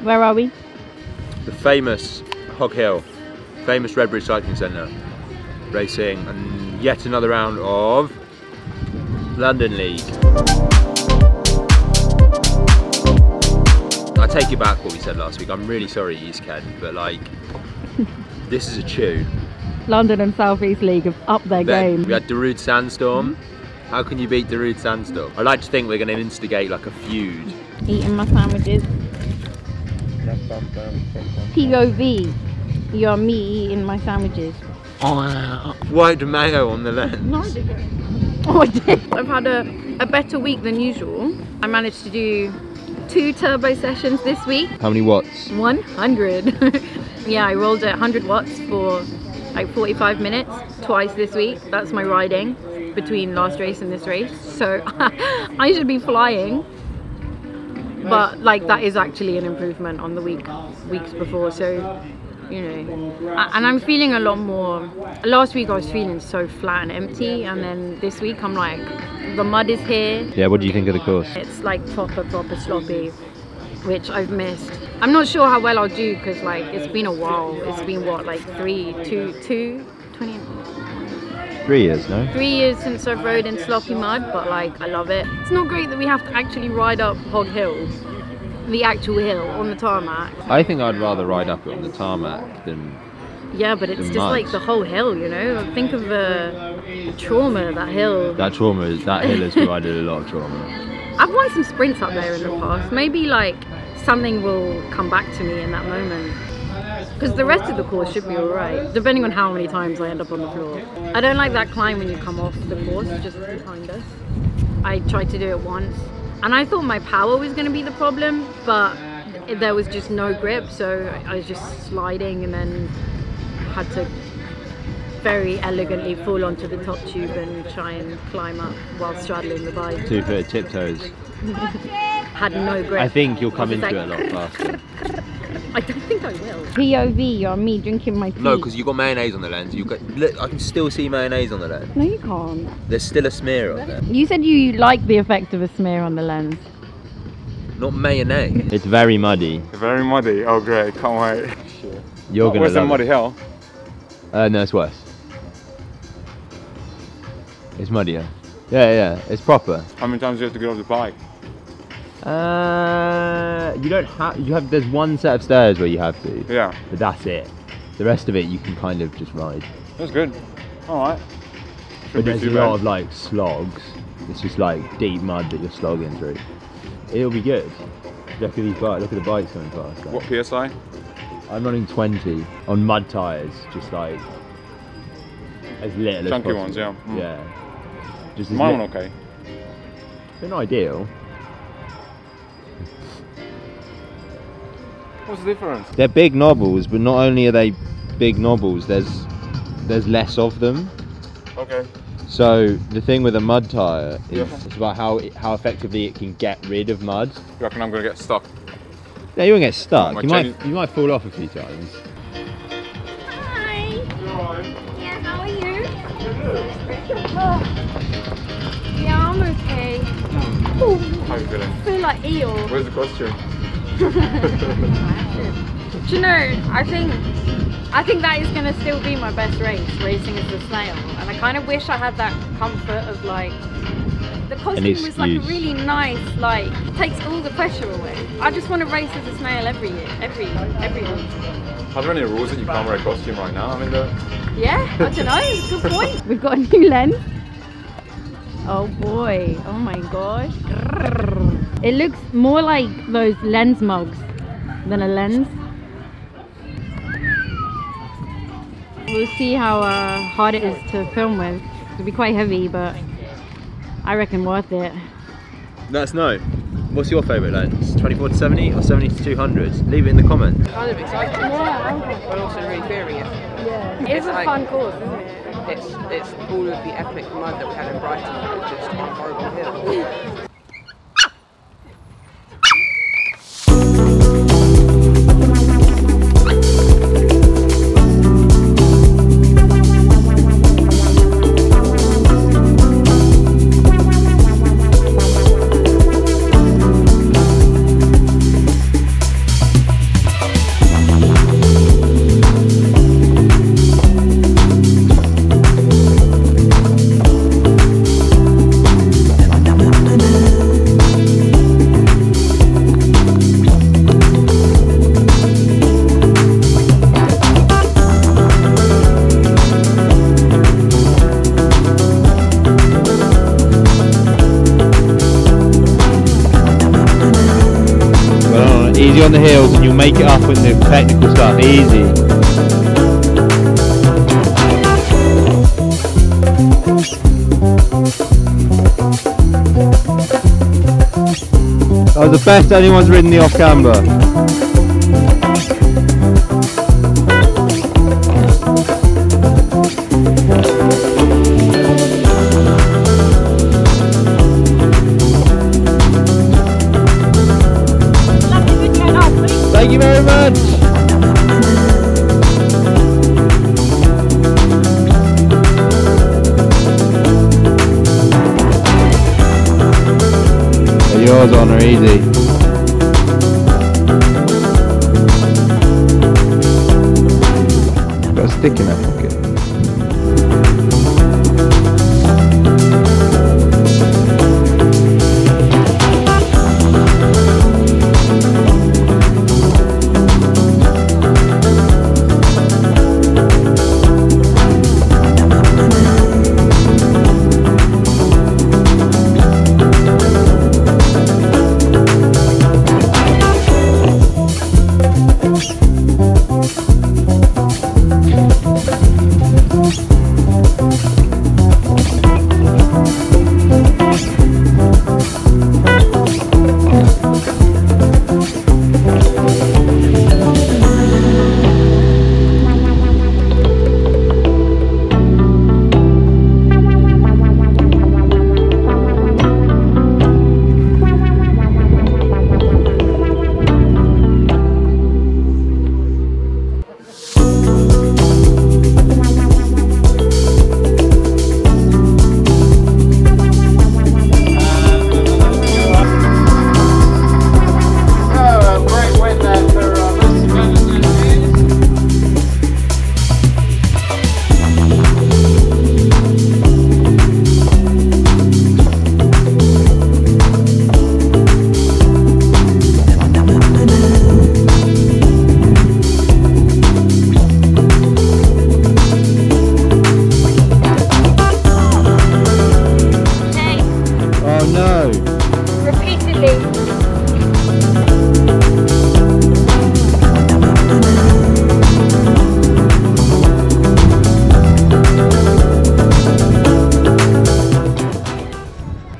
Where are we? The famous Hog Hill, famous Redbridge Cycling Centre, racing and yet another round of London League. I take it back what we said last week. I'm really sorry, East Kent, but like, this is a tune. London and South East League have upped their game. We had Darude Sandstorm. How can you beat Darude Sandstorm? I like to think we're going to instigate like a feud. Eating my sandwiches. POV. You're me eating my sandwiches. White mayo on the lens. No, I didn't. Oh, I did. I've had a better week than usual. I managed to do 2 turbo sessions this week. How many watts? 100. Yeah, I rolled at 100 watts for like 45 minutes twice this week. That's my riding between last race and this race. So I should be flying. But like that is actually an improvement on the weeks before. So, you know, and I'm feeling a lot more. Last week I was feeling so flat and empty, and then this week I'm like, the mud is here. Yeah, what do you think of the course? It's like proper sloppy, which I've missed. I'm not sure how well I'll do because like it's been a while. It's been what, like 3 years, no? 3 years since I've rode in sloppy mud, but like I love it. It's not great that we have to actually ride up Hog Hill, the actual hill on the tarmac. I think I'd rather ride up it on the tarmac than. Yeah, but it's just mud. Like the whole hill, you know. Think of the trauma that hill. That hill has provided a lot of trauma. I've won some sprints up there in the past. Maybe like something will come back to me in that moment. Because the rest of the course should be alright, depending on how many times I end up on the floor. I don't like that climb when you come off the course, just behind us. I tried to do it once, and I thought my power was going to be the problem, but there was just no grip, so I was just sliding and then had to very elegantly fall onto the top tube and try and climb up while straddling the bike. 2 foot tiptoes. Had no grip. I think you'll come into it a lot faster. I don't think I will. POV, you're me drinking my tea. No, because you got mayonnaise on the lens. Look, I can still see mayonnaise on the lens. No, you can't. There's still a smear on there. You said you like the effect of a smear on the lens. Not mayonnaise. It's very muddy. Very muddy. Oh great, can't wait. Sure. You're gonna love it. Muddy Hill? No, it's worse. It's muddier. Yeah, it's proper. How many times do you have to get off the bike? You don't have. There's one set of stairs where you have to. Yeah. But that's it. The rest of it you can kind of just ride. That's good. All right. But there's a lot of like slogs. It's just like deep mud that you're slogging through. It'll be good. Look at these bikes. Look at the bikes going past. Like. What PSI? I'm running 20 on mud tyres, just like as little as chunky possible. ones, yeah. Mm. Yeah. Just mine one okay. They're not ideal. What's the difference? They're big knobbles, but not only are they big knobbles, there's less of them. Okay. So the thing with a mud tyre is it's about how effectively it can get rid of mud. You reckon I'm gonna get stuck? Yeah, you won't get stuck. You might fall off a few times. Hi. Yeah, how are you? Yeah, I'm okay. How are you feeling? I feel like eel. Where's the costume? Do you know, I think that is going to still be my best race, racing as a snail. And I kind of wish I had that comfort of like, the costume was like a really nice, like, takes all the pressure away. I just want to race as a snail every year, every week. Are there any rules that you can't wear a costume right now? I mean, yeah, I don't know, good point. We've got a new lens. Oh boy, oh my gosh. It looks more like those lens mugs than a lens. We'll see how hard it is to film with. It'll be quite heavy, but I reckon worth it. Let us know. What's your favourite lens? 24-70 or 70-200? Leave it in the comments. Kind of exciting, but also really fearing it. Yeah. It's a fun course, isn't it? It's all of the epic mud that we had in Brighton, just on horrible hill. Easy on the heels and you'll make it up with the technical stuff, easy. That was the best anyone's ridden the off-camber. Thank you very much! Yours on are easy. Got a stick in that pocket.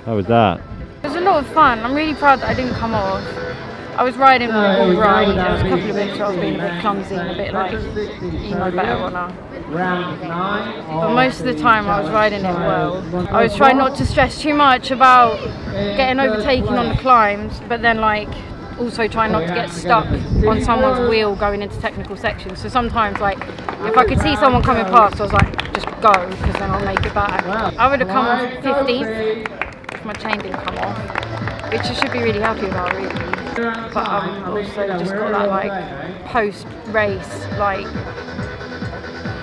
How was that? It was a lot of fun. I'm really proud that I didn't come off. I was riding all right. There was a couple of bits where I was being a bit clumsy and a bit like, you know better or not. But most of the time I was riding it well. I was trying not to stress too much about getting overtaken on the climbs, but then like also trying not to get stuck on someone's wheel going into technical sections. So sometimes like if I could see someone coming past, I was like, just go, because then I'll make it back. I would have come off 15th if my chain didn't come off, which I should be really happy about really. But also just got that like post-race, like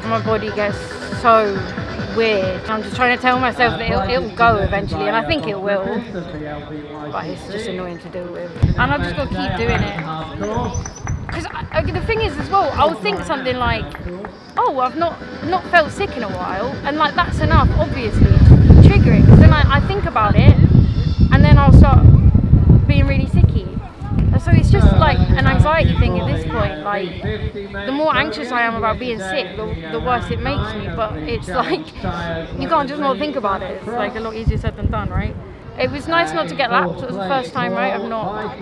my body gets so weird. I'm just trying to tell myself that it'll go eventually, and I think it will, but it's just annoying to deal with. And I've just got to keep doing it. Because the thing is as well, I'll think something like, oh, I've not felt sick in a while, and like that's enough, obviously, triggering. Because then I think about it, and then I'll start being really sicky. So it's just like an anxiety thing at this point. Like, the more anxious I am about being sick, the worse it makes me. But it's like, you can't just not think about it. It's like a lot easier said than done, right? It was nice not to get lapped. It was the first time, right?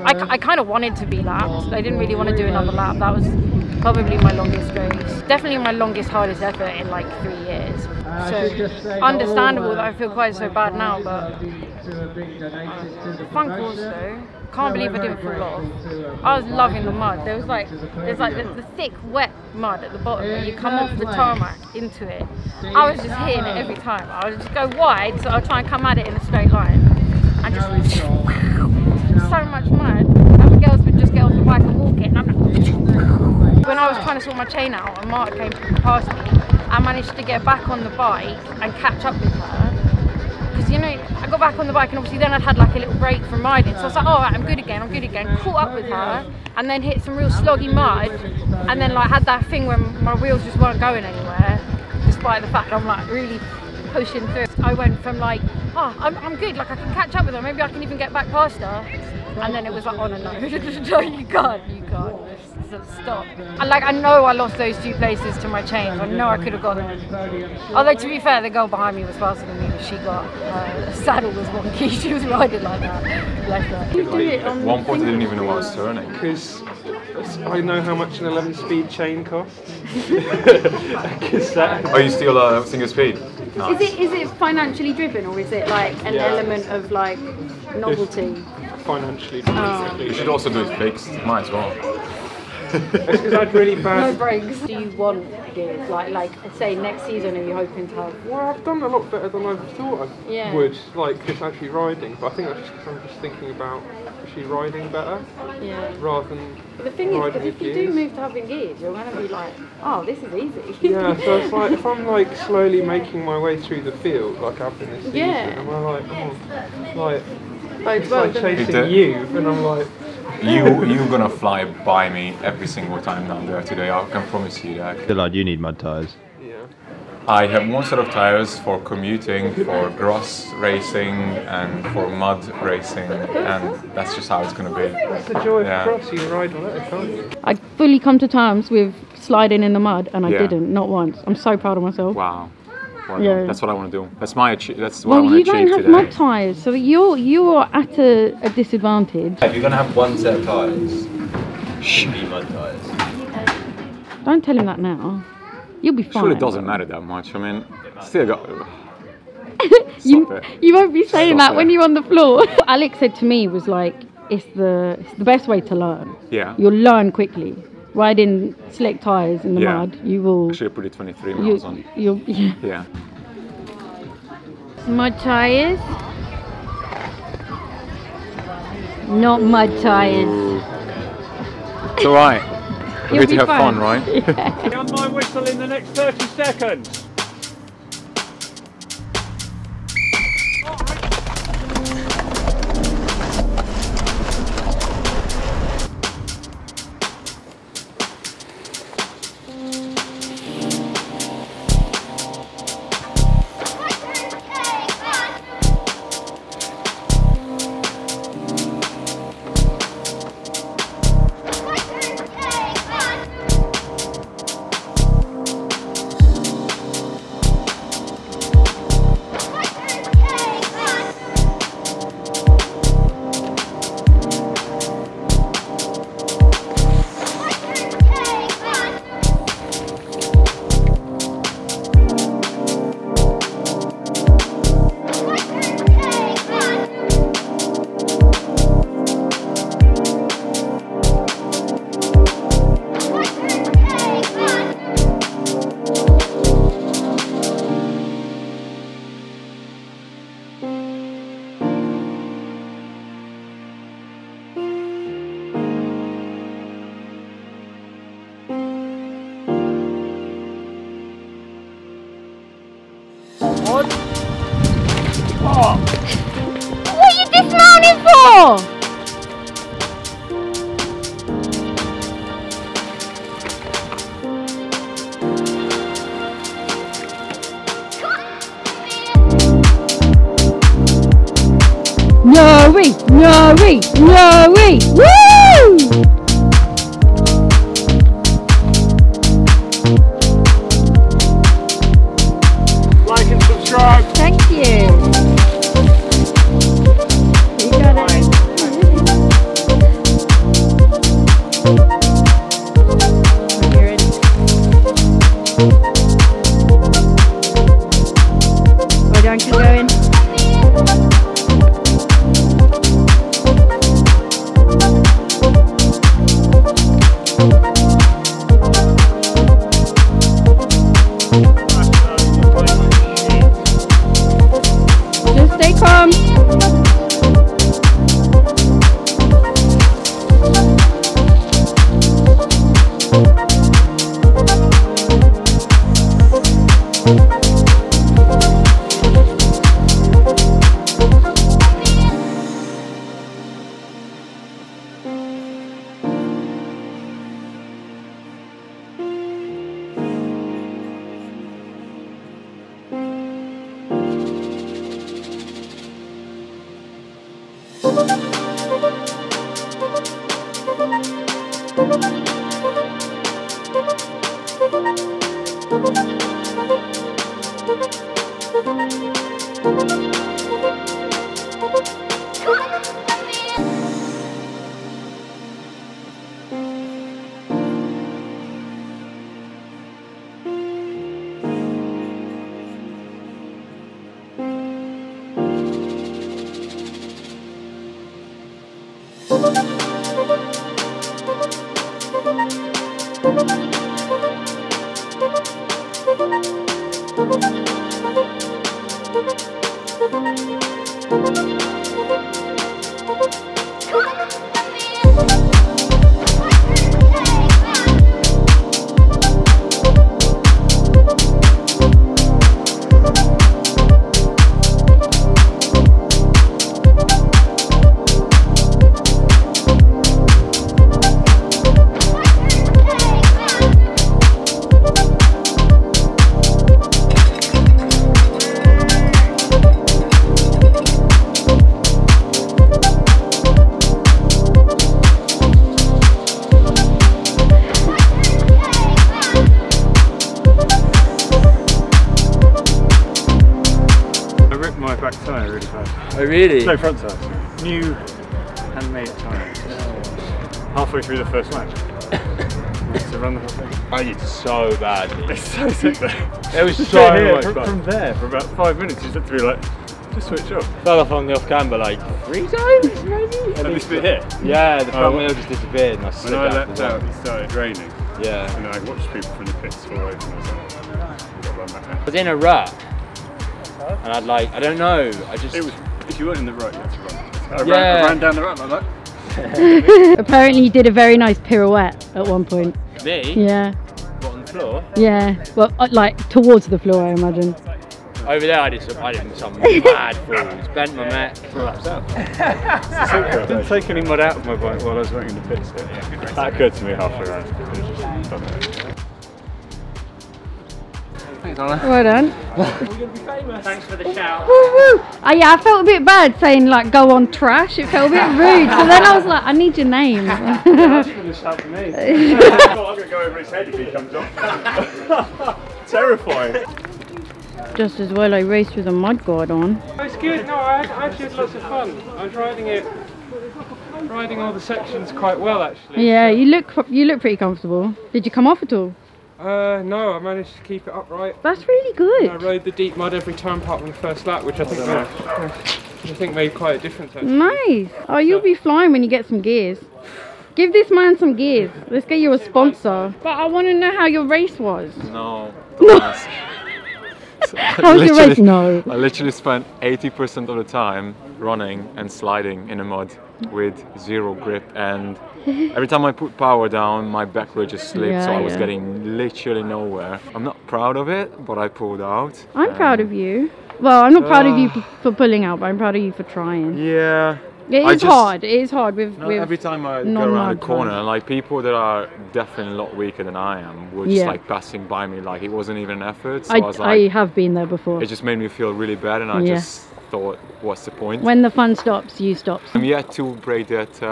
I kind of wanted to be lapped. I didn't really want to do another lap. That was probably my longest race. Definitely my longest, hardest effort in like 3 years. So understandable that I feel quite so bad now, but fun course though. Can't believe I didn't fall off. I was loving the mud. There's like the thick, wet mud at the bottom where you come off the tarmac into it. I was just hitting it every time. I would just go wide, so I'd try and come at it in a straight line. And just so much mud. And the girls would just get off the bike and walk it. And I'm like, when I was trying to sort my chain out and Marta came past me, I managed to get back on the bike and catch up with her. Because, you know, I got back on the bike and obviously then I'd had like a little break from riding. So I was like, oh, right, I'm good again. Caught up with her and then hit some real sloggy mud. And then like had that thing where my wheels just weren't going anywhere, despite the fact I'm like really pushing through. I went from like, oh, I'm good, like I can catch up with her, maybe I can even get back past her, And then it was like, oh no, no, no, you can't, just stop. And like, I know I lost those 2 places to my chains. I know I could have got them. Although to be fair, the girl behind me was faster than me, but she got, the saddle was wonky, she was riding like that. Like that. At one point I didn't even know I was turning. Because I know how much an 11-speed chain costs. Are you still single speed? Nice. Is it financially driven, or is it like an element of like novelty? Financially. You should also do it fixed. Might as well. It's because I'd really bad. No breaks. Do you want gears? Like say next season, are you hoping to have? Well, I've done a lot better than I thought I would. Like just actually riding, but I think that's just because I'm just thinking about actually riding better. Yeah. Rather than. But the thing is, riding if you gears. do move to having gears, you're going to be like, oh, this is easy. Yeah, so it's like if I'm like slowly making my way through the field, like I've been this season, and I'm like, oh, like it's like chasing you, and I'm like. You're gonna fly by me every single time down there today, I can promise you that. Dillard, you need mud tyres. Yeah. I have one set of tires for commuting, for grass racing and for mud racing, and that's just how it's gonna be. That's the joy of cross, you ride on it, can't you? I'd fully come to terms with sliding in the mud, and I Yeah. didn't, not once. I'm so proud of myself. Wow. Well Yeah. done. That's what I want to do. That's what I want to Well, you achieve don't have today. mud tyres, so you're at a disadvantage. If you're going to have one set of tyres, should be mud tyres. Don't tell him that now. You'll be fine. Surely it doesn't matter that much. I mean, still got. You Stop it. you won't be saying Stop that it. when you're on the floor. Alex said to me was like, it's the best way to learn. Yeah. You'll learn quickly. Riding slick tyres in the Yeah. mud, you will. Actually, I put it 23 miles on. You'll yeah. Yeah. Mud tyres. Not mud tyres. It's alright. We're You'll here to be have fine. fun, right? On my whistle in the next 30 seconds. What are you dismounting for? No way! Woo! Like and subscribe. Thank you. You got it. You ready? Well done, keep going. Just stay calm. Oh really? No, front tyres. New handmade tyres. Halfway through the first lap. To run the whole thing. I did so badly. It's so sick though. It was so here, much fun. From there, for about 5 minutes, you just have to be like, just switch off. Fell off on the off camber like 3 times maybe? And this bit here? Yeah, the front wheel just disappeared and I slipped When I out. leapt out, it started raining. Yeah. And I watched people from the pits fall over and I was like, I've got to run back there. I was in a rut. And I'd like, I don't know, I just... It was, if you weren't in the rut, you had to run. Yeah. I ran down the rut like that. Apparently you did a very nice pirouette at one point. Me? Yeah. What, on the floor? Yeah. Well, like towards the floor, I imagine. Over there I did some mad falls, bent my neck. I didn't take any mud out of my bike while I was waiting in the pits. That occurred to me halfway around. Thanks, Anna. Well done. We're going to be famous. Thanks for the shout. Woo woo! Yeah, I felt a bit bad saying like go on trash. It felt a bit rude. So then I was like, I need your name. That's going to shout for me. I'm going to go over his head if he comes off. Terrifying. Just as well I raced with a mud guard on. It's good. No, I actually had lots of fun. I was riding all the sections quite well actually. Yeah, you look pretty comfortable. Did you come off at all? No, I managed to keep it upright. That's really good. I rode the deep mud every time apart from the first lap, which I think made quite a difference actually. Nice. Oh, you'll be flying when you get some gears. Give this man some gears. Let's get you a sponsor. But I want to know how your race was. No, don't ask. How was your race? No. I literally spent 80% of the time running and sliding in the mud with zero grip, and every time I put power down my back would just slip, so I was getting literally nowhere. I'm not proud of it, but I pulled out. I'm proud of you. Well, I'm not proud of you for pulling out, but I'm proud of you for trying. Yeah. It is hard. It is hard with every time I go around a corner, like people that are definitely a lot weaker than I am were just like passing by me like it wasn't even an effort. So I was like, I have been there before. It just made me feel really bad, and I just thought, what's the point? When the fun stops, you stop. I'm yet to break that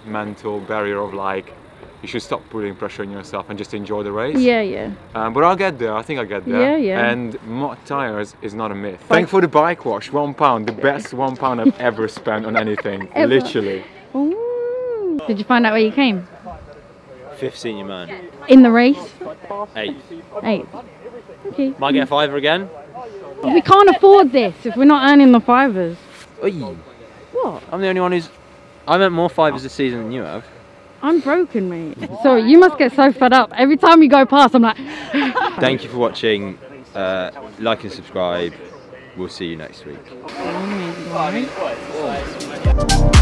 mental barrier of like, you should stop putting pressure on yourself and just enjoy the race. Yeah, yeah. But I'll get there. I think I'll get there. Yeah, yeah. And mud tires is not a myth. Thanks for the bike wash. £1, the best £1 I've ever spent on anything. Ever. Literally. Ooh. Did you find out where you came? 5th senior man. In the race? 8th. 8th. Okay. Might get a fiver again. We can't afford this if we're not earning the fivers. Oy. What? I'm the only one who's... I meant more fivers this season than you have. I'm broken, mate. Sorry, you must get so fed up. Every time you go past, I'm like... Thank you for watching. Like and subscribe. We'll see you next week. Oh my God.